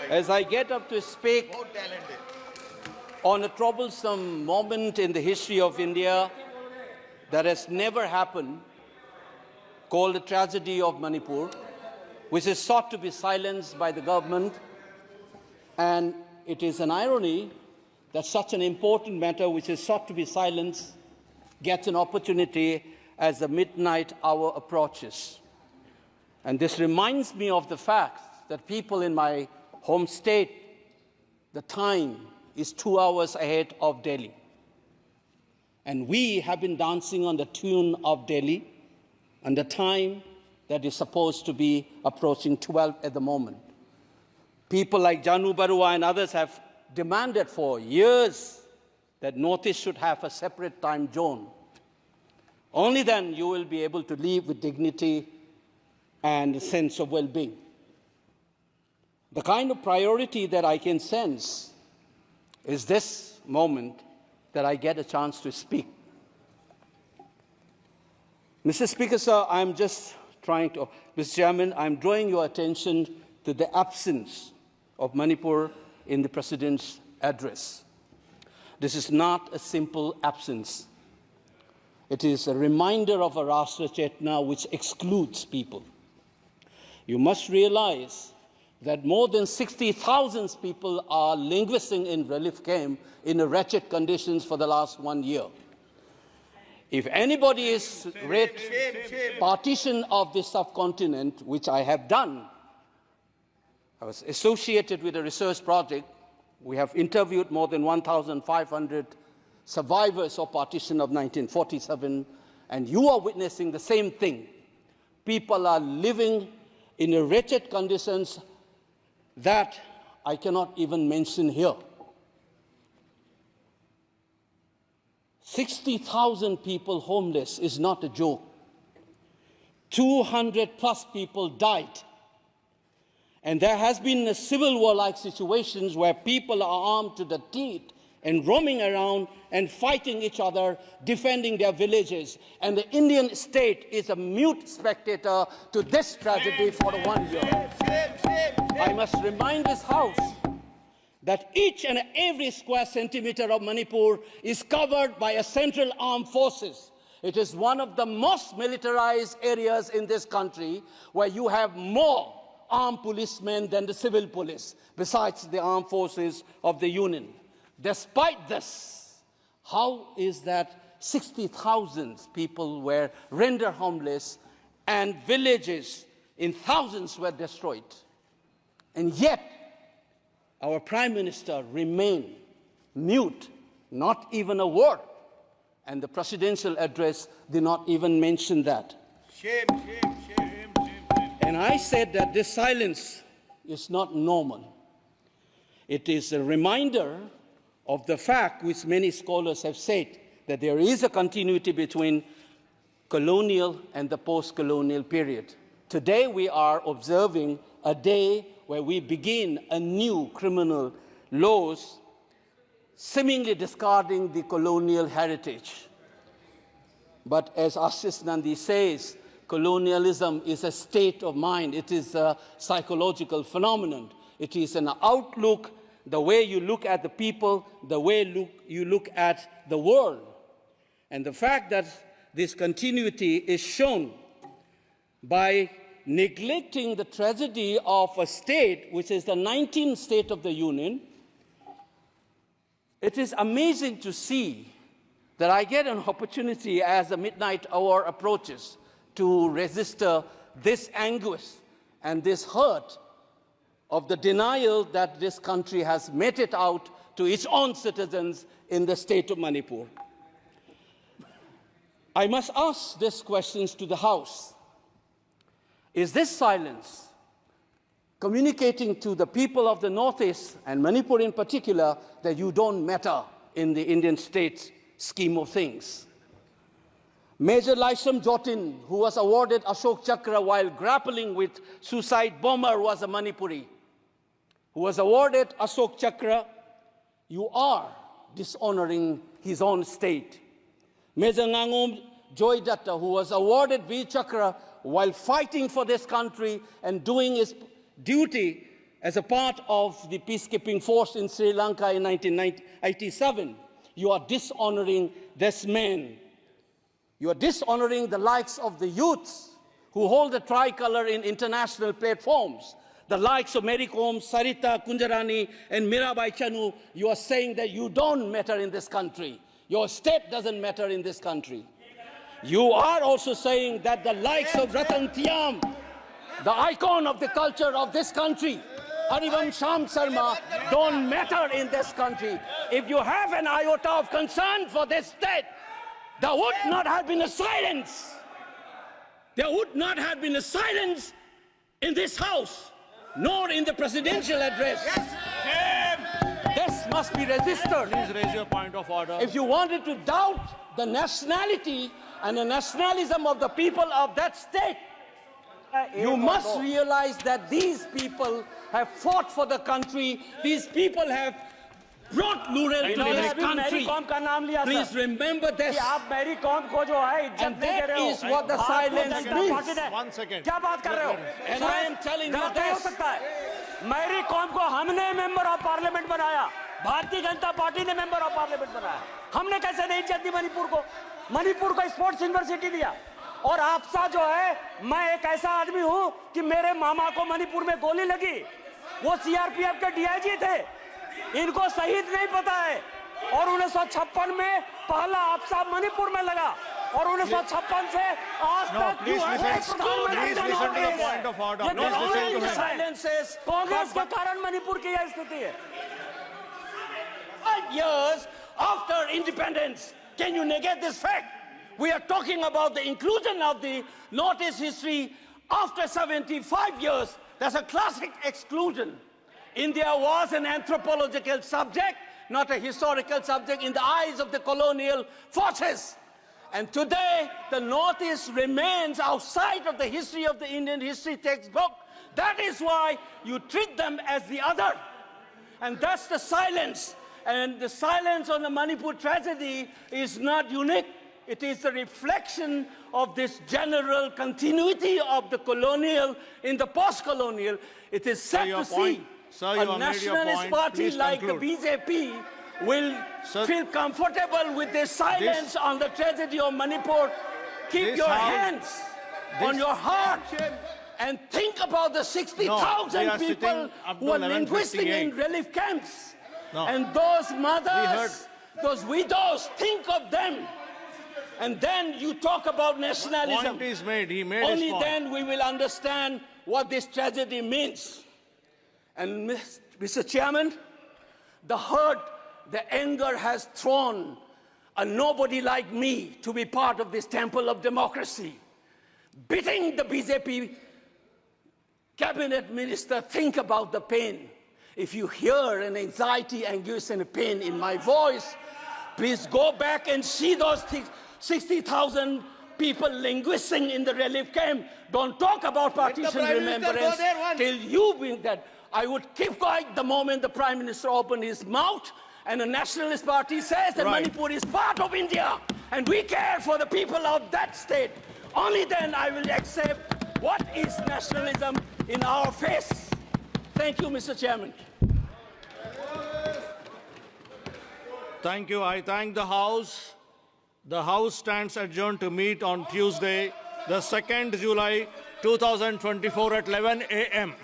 as I get up to speak on a troublesome moment in the history of India that has never happened, called the tragedy of Manipur, which is sought to be silenced by the government. And it is an irony that such an important matter, which is sought to be silenced, gets an opportunity as the midnight hour approaches. And this reminds me of the fact that people in my home state, the time is 2 hours ahead of Delhi. And we have been dancing on the tune of Delhi and the time that is supposed to be approaching 12 at the moment. People like Janu Barua and others have demanded for years that Northeast should have a separate time zone. Only then you will be able to live with dignity and a sense of well-being. The kind of priority that I can sense is this moment that I get a chance to speak. Mr. Speaker, sir, I'm just trying to, Mr. Chairman, I'm drawing your attention to the absence of Manipur in the President's address. This is not a simple absence. It is a reminder of a Rashtra Chetna which excludes people. You must realize that more than 60,000 people are languishing in relief camp in wretched conditions for the last 1 year. If anybody is read partition of this subcontinent, which I have done, I was associated with a research project. We have interviewed more than 1,500 survivors of partition of 1947, and you are witnessing the same thing. People are living in wretched conditions that I cannot even mention here. 60,000 people homeless is not a joke. 200 plus people died. And there has been a civil war-like situations where people are armed to the teeth and roaming around and fighting each other, defending their villages. And the Indian state is a mute spectator to this tragedy for 1 year. I must remind this House that each and every square centimeter of Manipur is covered by a central armed forces. It is one of the most militarized areas in this country where you have more armed policemen than the civil police, besides the armed forces of the Union. Despite this, how is that 60,000 people were rendered homeless and villages in thousands were destroyed? And yet, our Prime Minister remained mute, not even a word. And the presidential address did not even mention that. Shame, shame, shame, shame. And I said that this silence is not normal. It is a reminder of the fact which many scholars have said, that there is a continuity between colonial and the post-colonial period. Today we are observing a day where we begin a new criminal laws, seemingly discarding the colonial heritage. But as Ashish Nandi says, colonialism is a state of mind. It is a psychological phenomenon. It is an outlook, the way you look at the people, the way you look at the world. And the fact that this continuity is shown by neglecting the tragedy of a state, which is the 19th state of the Union. It is amazing to see that I get an opportunity as the midnight hour approaches to register this anguish and this hurt of the denial that this country has meted out to its own citizens in the state of Manipur. I must ask these questions to the House. Is this silence communicating to the people of the Northeast, and Manipur in particular, that you don't matter in the Indian state scheme of things? Major Laisam Jotin, who was awarded Ashok Chakra while grappling with suicide bomber, was a Manipuri, who was awarded Ashok Chakra. You are dishonoring his own state. Major Ngangom Joy Datta, who was awarded V Chakra while fighting for this country and doing his duty as a part of the peacekeeping force in Sri Lanka in 1987, you are dishonoring this man. You are dishonoring the likes of the youths who hold the tricolor in international platforms. The likes of Mary Kom, Sarita Kunjarani, and Mirabai Chanu. You are saying that you don't matter in this country. Your state doesn't matter in this country. You are also saying that the likes of Ratan Tiam, the icon of the culture of this country, Harivam Sham Sharma, don't matter in this country. If you have an iota of concern for this state, there would not have been a silence. There would not have been a silence in this house, nor in the presidential address. This must be registered. Please raise your point of order. If you wanted to doubt the nationality and the nationalism of the people of that state, you must realize that these people have fought for the country. These people have brought laurel to this country. Please remember this. And that is what the silence means. 1 second. And I am telling you this. Mary Kom को हमने member of parliament बनाया, Bharatiya Janata party ने member of parliament बनाया। हमने कैसे नहीं इज्जत दी मणिपुर को? मणिपुर को स्पोर्ट्स यूनिवर्सिटी दिया। और आपसा जो है, मैं एक ऐसा आदमी हूं कि मेरे मामा को मणिपुर में गोली लगी, वो सीआरपीएफ के डीआईजी थे, इनको शहीद नहीं पता है। और 1956 में पहला आपसा मणिपुर में लगा, और 1956 से आज तक कांग्रेस के कारण मणिपुर की यह स्थिति है। 5 years after independence, can you negate this fact? We are talking about the inclusion of the Northeast history after 75 years. That's a classic exclusion. India was an anthropological subject, not a historical subject in the eyes of the colonial forces. And today, the Northeast remains outside of the history of the Indian history textbook. That is why you treat them as the other. And that's the silence. And the silence on the Manipur tragedy is not unique. It is a reflection of this general continuity of the colonial in the post-colonial. It is sad to see a nationalist party like the BJP will feel comfortable with this silence on the tragedy of Manipur. Keep your hands on your heart and think about the 60,000 people who are linguistic in relief camps. And those mothers, those widows, think of them. And then you talk about nationalism. Point is made. He made Only his point. then we will understand what this tragedy means. And Mr. Chairman, the hurt, the anger has thrown a nobody like me to be part of this temple of democracy. Beating the BJP cabinet minister, think about the pain. If you hear an anxiety, anguish, and a pain in my voice, please go back and see those 60,000 people linguisting in the relief camp. Don't talk about partition remembrance till you bring that. I would keep quiet the moment the Prime Minister opened his mouth and the Nationalist Party says that Manipur is part of India and we care for the people of that state. Only then I will accept what is nationalism in our face. Thank you, Mr. Chairman. Thank you. I thank the House. The House stands adjourned to meet on Tuesday, the 2nd July 2024 at 11 a.m.